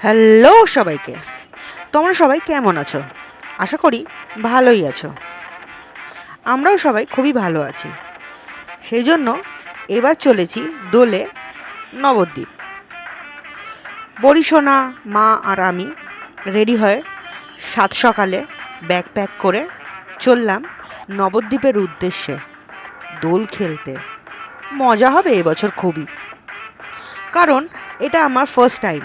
Hello সবাইকে, তোমরা সবাই কেমন আছো? আশা করি ভালোই আছো। আমরাও সবাই খুবই ভালো আছি। সেই জন্য এবার চলেছি দোলে নবদ্বীপ। বরিশোনা মা আর আমি রেডি হয়ে সাত সকালে ব্যাগ প্যাক করে চললাম নবদ্বীপের উদ্দেশ্যে দোল খেলতে। মজা হবে এবছর খুবই, কারণ এটা আমার ফার্স্ট টাইম।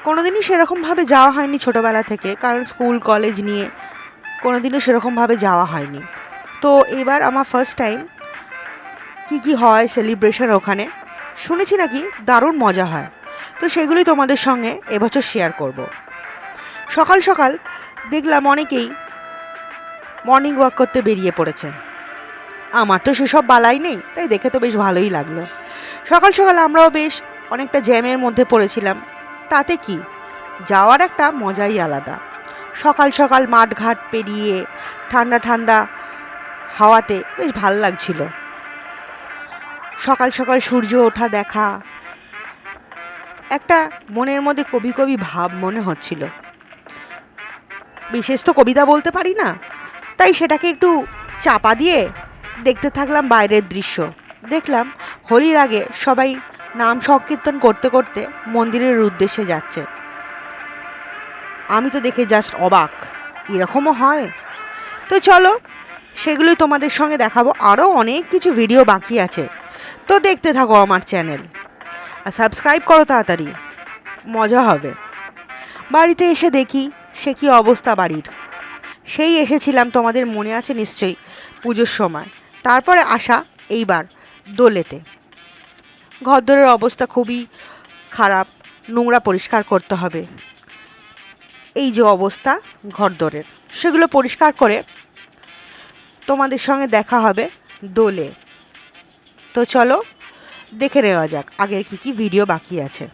কোনোদিনই সেরকমভাবে যাওয়া হয়নি ছোটোবেলা থেকে, কারণ স্কুল কলেজ নিয়ে কোনোদিনও সেরকমভাবে যাওয়া হয়নি। তো এবার আমার ফার্স্ট টাইম। কি হয় সেলিব্রেশন ওখানে শুনেছি নাকি দারুণ মজা হয়, তো সেগুলি তোমাদের সঙ্গে এবছর শেয়ার করব। সকাল সকাল দেখলাম অনেকেই মর্নিং ওয়াক করতে বেরিয়ে পড়েছে। আমার তো সেসব বালাই নেই, তাই দেখে তো বেশ ভালোই লাগলো। সকাল সকাল আমরাও বেশ অনেকটা জ্যামের মধ্যে পড়েছিলাম, তাতে কি, যাওয়ার একটা মজাই আলাদা। সকাল সকাল মাঠঘাট পেরিয়ে ঠান্ডা ঠান্ডা হাওয়াতে বেশ ভাল লাগছিল। সকাল সকাল সূর্য ওঠা দেখা একটা মনের মধ্যে কবি কবি ভাব মনে হচ্ছিল। বিশেষ তো কবিতা বলতে পারি না, তাই সেটাকে একটু চাপা দিয়ে দেখতে থাকলাম বাইরের দৃশ্য। দেখলাম হোলির আগে সবাই নাম সংকীর্তন করতে করতে মন্দিরের উদ্দেশ্যে যাচ্ছে। আমি তো দেখে জাস্ট অবাক, এরকমও হয়? তো চলো সেগুলোই তোমাদের সঙ্গে দেখাবো। আরও অনেক কিছু ভিডিও বাকি আছে, তো দেখতে থাকো আমার চ্যানেল আর সাবস্ক্রাইব করো তাড়াতাড়ি, মজা হবে। বাড়িতে এসে দেখি সে কি অবস্থা বাড়ির। সেই এসেছিলাম, তোমাদের মনে আছে নিশ্চয়ই, পুজোর সময়। তারপরে আসা এইবার দোলেতে। ঘরদোরের অবস্থা খুবই খারাপ, নোংরা পরিষ্কার করতে হবে। এই যে অবস্থা ঘরদোরের, সেগুলো পরিষ্কার করে তোমাদের সঙ্গে দেখা হবে দোলে। তো চলো দেখে নেওয়া যাক আগের কি ভিডিও বাকি আছে।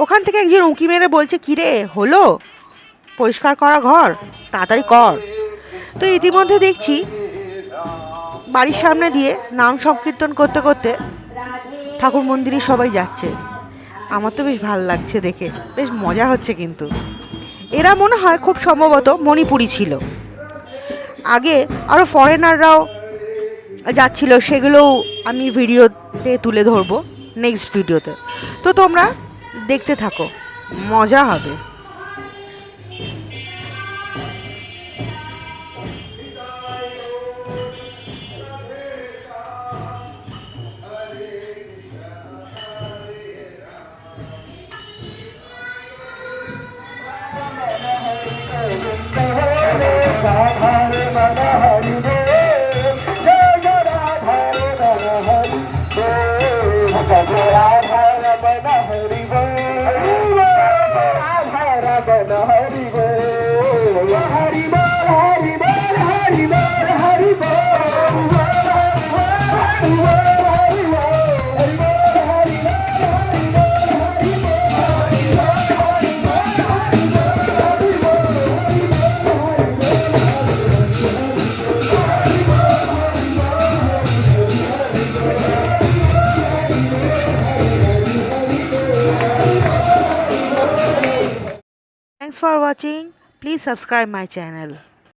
ওখান থেকে একজন উঁকি মেরে বলছে, কিরে হলো পরিষ্কার করা ঘর, তাড়াতাড়ি কর। তো ইতিমধ্যে দেখছি বাড়ির সামনে দিয়ে নাম সংকীর্তন করতে করতে ঠাকুর মন্দিরে সবাই যাচ্ছে। আমার তো বেশ ভালো লাগছে দেখে, বেশ মজা হচ্ছে। কিন্তু এরা মনে হয় খুব সম্ভবত মণিপুরি ছিল। আগে আরও ফরেনাররাও যাচ্ছিল, সেগুলোও আমি ভিডিওতে তুলে ধরবো নেক্সট ভিডিওতে। তো তোমরা দেখতে থাকো, মজা হবে। Thanks for watching. Please subscribe my channel.